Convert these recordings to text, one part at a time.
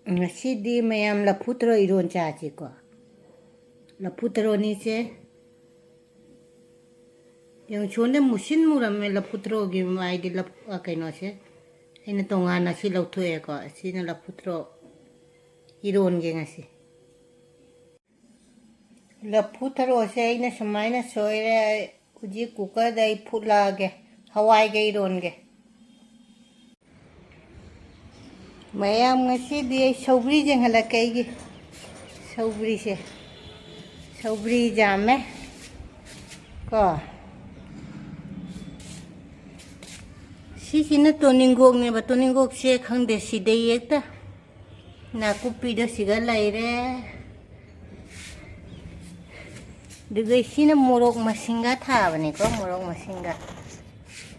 Ngasi mayam lafu thoro iron chachi ko. Lafu thoro ni che Yongchak musin murame lafu thoro gi mai di lafu kaino che. Ina tongana si lautu e ko si na lafu thoro iron ge ngasi. Lafu thoro se ina samaina soire uji cooker dai phula ge hawai ge iron ge. Mayam ngasi di Swgri jeng halakai gi Swgri se Swgri jame ko si sina toningok ne ba toningok se khangde si de yekta na kupi do siga laire dugai sina morok masinga tha bane ko morok masinga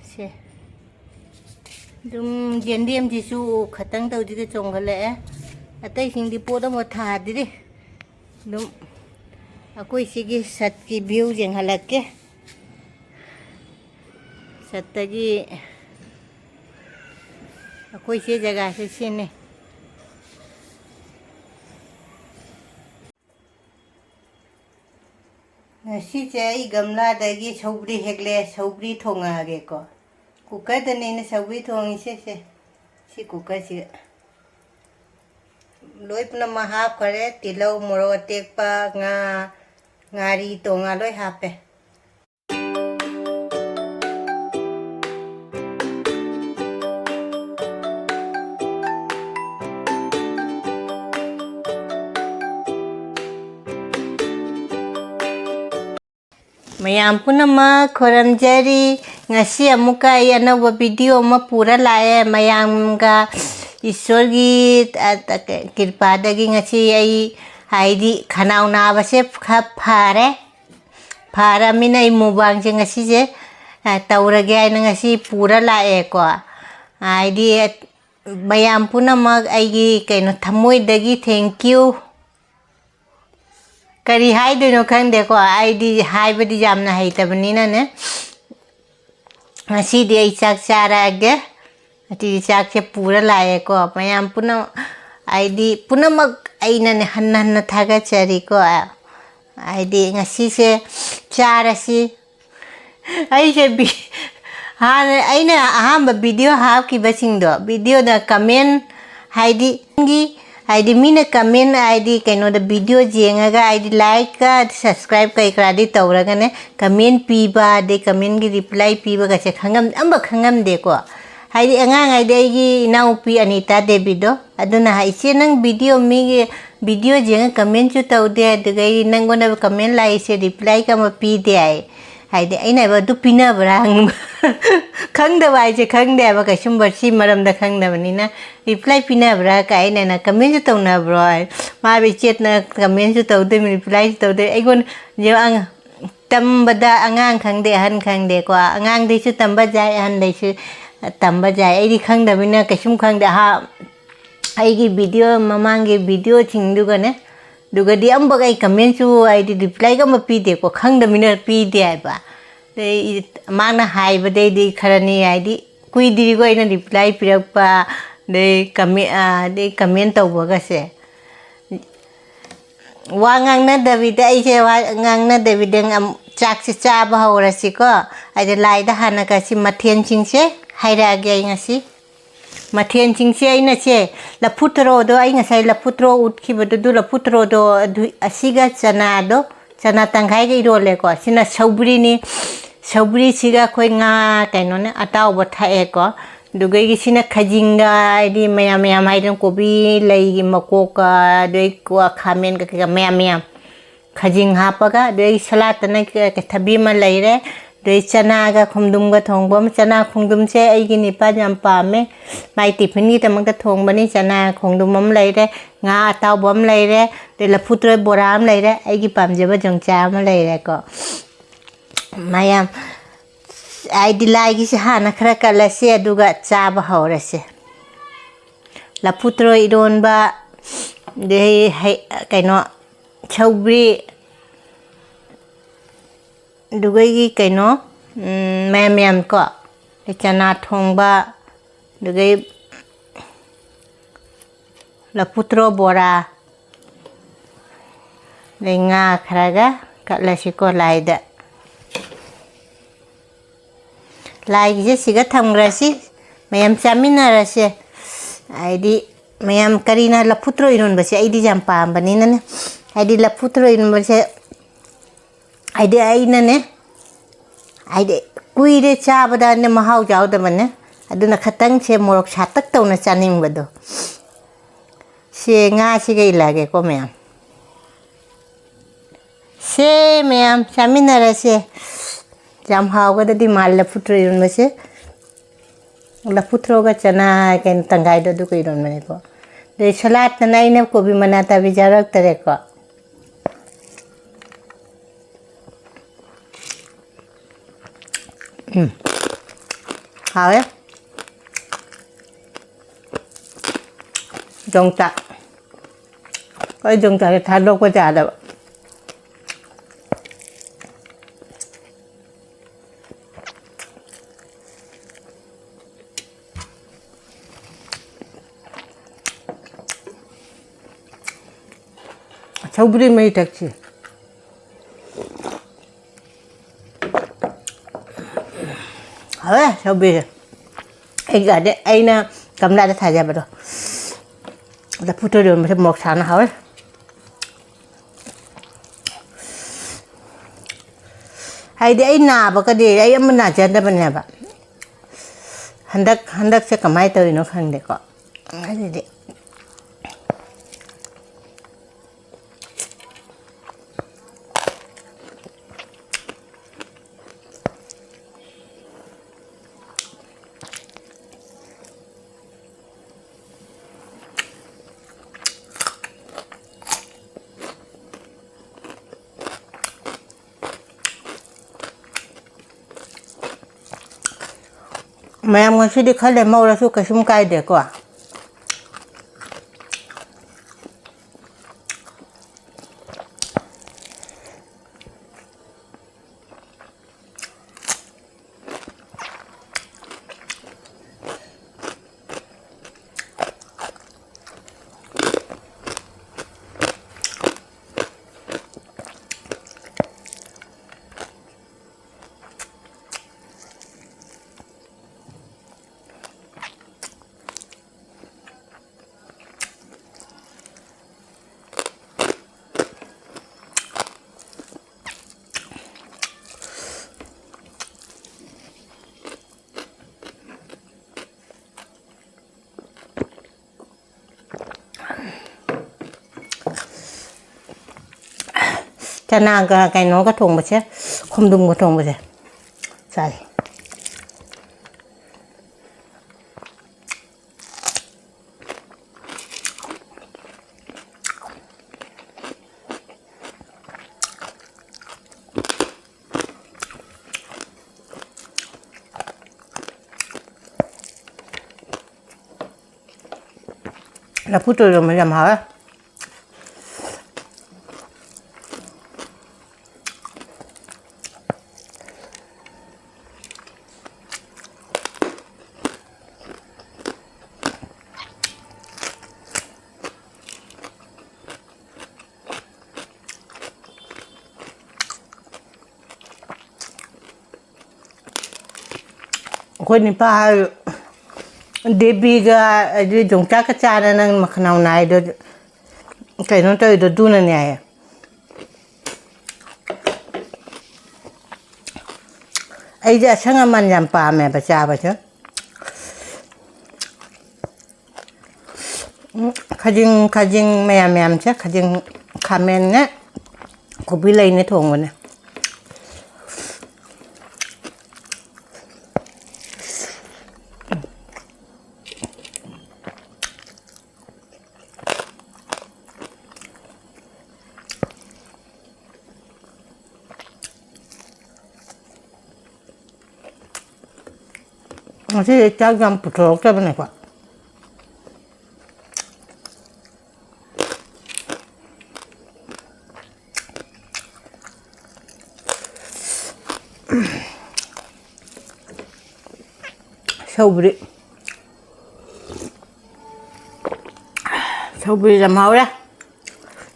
se dum jendiem ji su khatang tau ji ke chonggale atai sing di poda mo tha di dum akoi sigi sat ki view jeng halake sattagi akoi se jaga se sine si che ai gamla dagi Swgri hegle Swgri thonga ge ko cooker da ne Swgri thongi se si cooker si loi puna mahap kare tilau moro tekpa ngari tonga loi hape Mayam punama khoramjari ngasi amuka anauba video ma pura lae mayam ga Swgri kirpa dagi ngasi ai haidi khanau na ba se phara mina mubang je ngasi je taurage ai ngasi pura lae ko haidi mayam punama ai gi kaino thamoi dagi thank you kari hai doino khangde ko ai di hai badi jamna hai tabani na ne ngasi di ai chak charage ati chak che pura lae ko mayam puna ai di punamak aina ne hanna thaga chari ko ai di ngasi se charasi ai se bi ha aina ahamba video ha ki basingdo video da comment haidi ngi Aidi mina comment aidi kaino da video jengaga aidi like ka subscribe kai kradi tauraga ne comment piba de comment gi reply piba ga che khangam amba khangam de ko haidi angang aidi gi nau pi Anita Devido aduna hai se nang video mi gi video jenga comment chu taude de gai nangona comment lai se reply ka ma pi de ai haidi aina ba du pina brang khangda bai je khangde ba ka sum barsi maram da khangda bani na reply pina bra ka aina na comment ju tawna bro ma bi chet na comment ju tawde reply ju tawde aigon je ang tambada angang khangde han khangde ko angang de chu tamba jai han de chu tamba jai ai di khangda bina ka sum khangda ha ai gi video mamang gi video chingdu ga ne duga di amba kai comment chu ai di reply ga ma pi de ko khangda mina pi de ai ba de mana hai ba de kharani ai di kui di go ina reply pirak pa de comment tawba ga se wa ngang na David ai se wa ngang na David ang chak se cha ba hora si ko ai de lai da hana ka si mathen ching se haira ge ngasi mathen ching se ina che lafu thoro do ai ngasai lafu thoro utki ba du lafu thoro do asiga chana tanghai ge ro le ko sina Swgri siga khoi nga kaino ne ataw ba thae ko dugai gi sina khajinga di mayam hai don kobi lai gi makoka dei ko khamen ka mayam khajing ha pa ga dei salat na ka thabi ma lai re dei chana ga khumdum ga thongbam chana khumdum che ai gi ni pa jam pa me mai tiffin gi tamang ka thongba ni chana khumdum mam lai re nga ataw bom lai re de lafu thoro bora am lai re ai gi pamjaba jongcha ma lai re ko mayam ai di lai gi hana khara kala se aduga cha ba hawra se lafu thoro iron ba de kaino Swgri dugai gi kaino mayam ko de chana thongba dugai Lafu thoro bora nga kharaga katlasiko laida laigi siga thamgrasi mayam chamina rase aidi mayam karina lafu thoro iron base aidi jam pambani nane aidi lafu thoro iron base aidi aina ne aidi kuire chabada ne mahau jawda mane aduna khatang che morok satak tawna chaning bado se nga siga ilage ko mayam se mayam chamina rase jam hauga di mal lafu thoro iron base lafu thoro ga chana ken tangai do ko iron mane ko de salat na ina ko bi manata bi jarak tare ko hawe Yongchak cái Yongchak thái đâu có trả đâu Swgri mấy đặc chứ Swgri anh cả đấy anh cầm lại để thả ra vào đó là phụ trách đường một sáng nào ấy hay để anh nào bác cái gì ấy em nào chơi đó bên nhà bạn hắn đắc sẽ cầm hai tới nó khăn để có cái gì đấy Mayam ngon sidi khale mau la su ka sum kai de ko chana cái nó cái thùng mà chứ không đúng một thùng mà chứ sai là phút rồi mới làm hả Kuni pa debi ga di Yongchak ka chana nang maknaw na do kay no tayo do duna niya ay ja sanga man yan pa me ba cha ba cha khajing mayam cha khajing khamen ne ko bilay ne thong ne Masih jam putrok ke mana pak? Swgri ꯁꯧꯒ꯭ꯔꯤ ꯌꯥꯝ ꯍꯥꯎꯔꯦ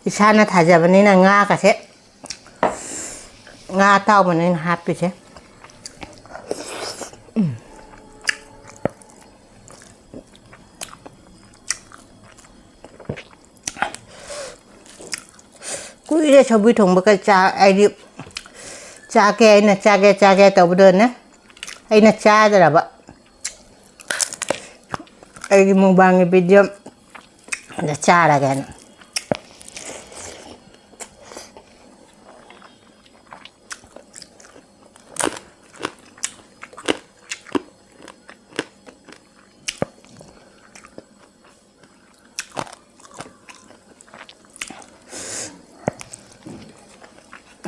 ꯏꯁꯥꯅ ꯊꯥꯖꯕꯅꯤꯅ ꯉꯥꯒꯁꯦ ꯉꯥ ꯑꯇꯥꯎꯕꯅꯤꯅ ꯍꯥꯞꯄꯤꯁꯦ ꯀꯨꯏꯔꯦ ꯁꯧꯒ꯭ꯔꯤ ꯊꯣꯡꯕꯒ ꯑꯩꯗꯤ ꯆꯥꯒꯦ ꯑꯩꯅ ꯆꯥꯒꯦ ꯇꯧꯕꯗꯣꯅꯦ ꯑꯩꯅ ꯆꯥꯗ꯭ꯔꯕ ꯑꯩꯒꯤ ꯃꯨꯛꯕꯥꯡꯒꯤ video the ꯆꯥꯔꯒꯦꯅ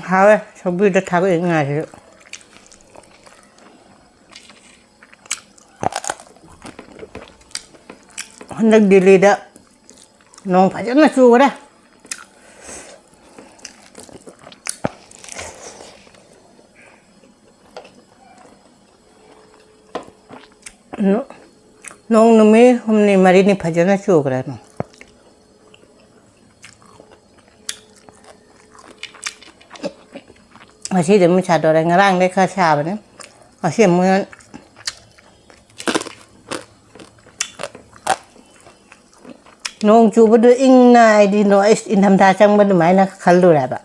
하왜 소비도 타고 있나요? 한dag dilida nong 파잖아 죽어라. nong numi humni marini 파잖아 죽어라. Masih demi cador ngerang deh ke siapa nih? Masih mungkin nong coba tuh ingai di noise inham tacang ber main nak kalu lah pak.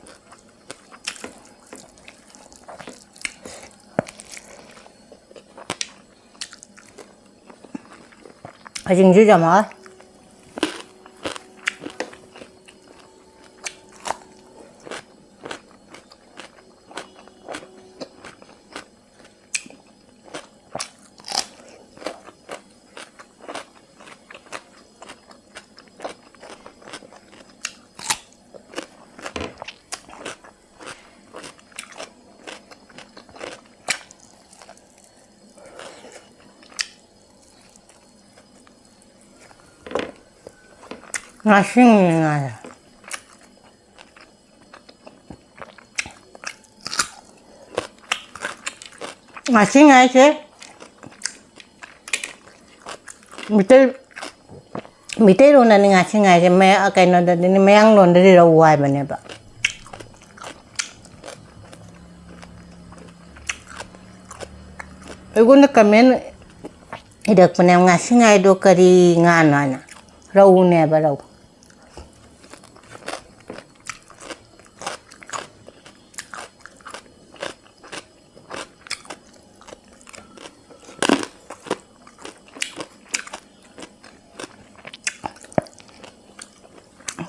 Khajing juga mah. Ngasing ngasing aja mite rona ni ngasing aja me akai no da ni me yang non dari rawai bane ba ego na kamen idak pane ngasing ai do kari ngana na raw ne ba raw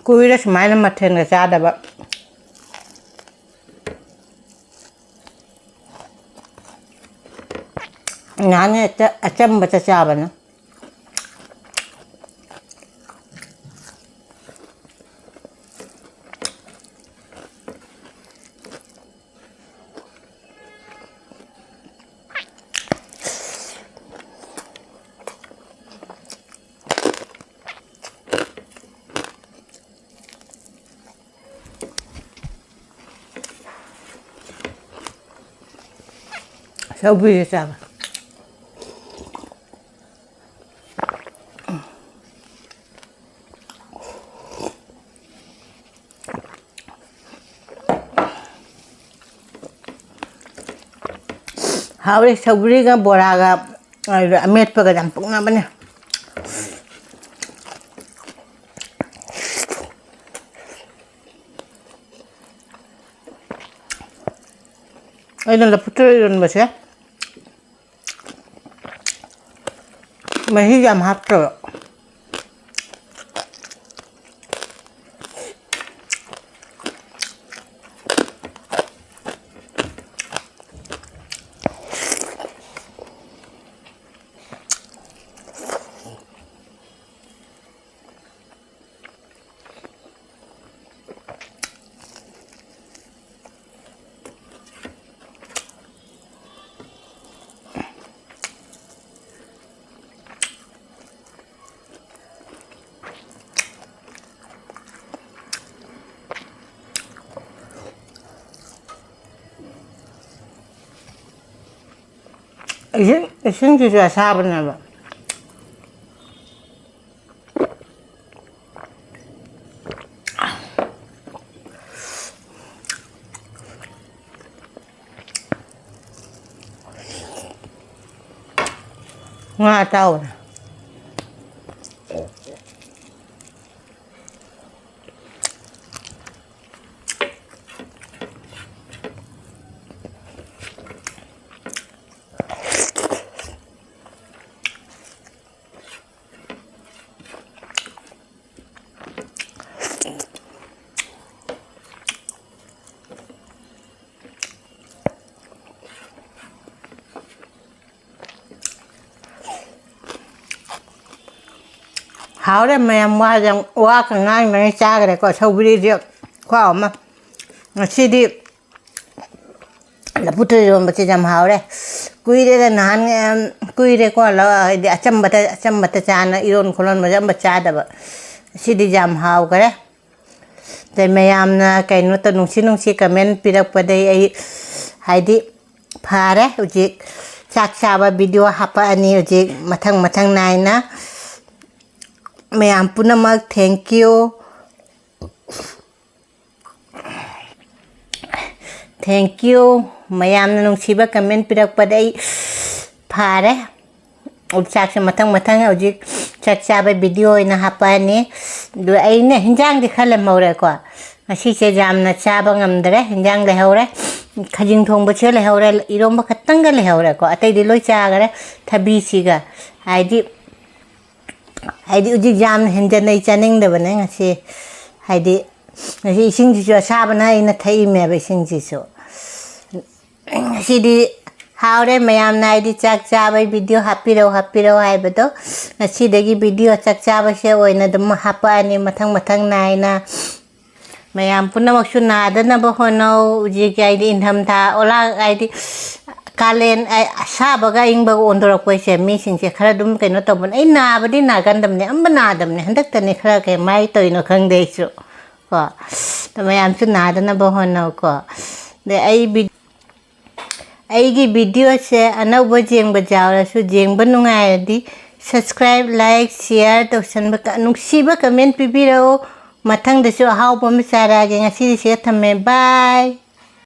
kuira semalam maten ga sada ba ngane acham ba cha ba na Swgri Thongba. Haure Swgri ga bora ga amet pa ga jampuk na bane. Ayo Lafu eromba sih. Masih jam hafter. Isin juga sabar na ba. nga tao háo đấy mà em qua cả ngay mà cha cái này có sâu đi rượu qua mà xí đi là bút rồi mà chỉ làm háo đấy quy đây là nán quy đây qua là chăm bát cha nó iron kolon mà chăm bát cha đó xí đi làm háo cái đấyแต่แม่ยามนะไก่นุตนุงชิคอมเมนต์ปิรักประเดี๋ยวให้ดิพาเร่อุจิจากชาววิดีโอฮับอันนี้อุจิมาทั้งนายนะแม่ยามปุ่นมาก thank youแม่ยามนุงชิบะคอมเมนต์ปิรักประเดี๋ยวพาเร่อุจจากมาทั้งอุจิจากชาววิดีโอนะฮับอันนี้ดูไอ้เนี่ยหินจังดิขันเลยมาเลยกว่าอาชีพจามนะชาบังอัมเดร์หินจังเลยเอาเลยขจิงทงบัชเลยเอาเลยอีรมบักตั้งกันเลยเอาเลยกว่าแต่ดิลอยชากันเลยทับบีซีกะไอ้ดิอุจิจามหินจันในจันนิงเดบันเองอาชีไอ้ดิสิ่งที่ชัวชาบันให้นะไทยเมียไปสิ่งที่ชัวอาชีดิhao đấy mày am này đi chắc cha với video happy đâu hay bữa đó là chỉ để cái video chắc cha với xe ơi nó đâm happy này mà thằng này na mày am pun nak maksud nada na bohono uji cái đi tham tha ola cái đi kalen sa baga ing baga ondor ko se mi sin se khara dum cái nó to bon ai na ba đi na gan dam ne am na dam ne handak tan ne khara cái mai toi no khang de chu ko to mày am chu nada na bohono ko de ai cái video se anau ba jeng ba jaw la su jeng ba nungai di subscribe like share to san ba ka nung si ba comment pi ro mathang da su hau ba ma sara ge ngasi se thamme bye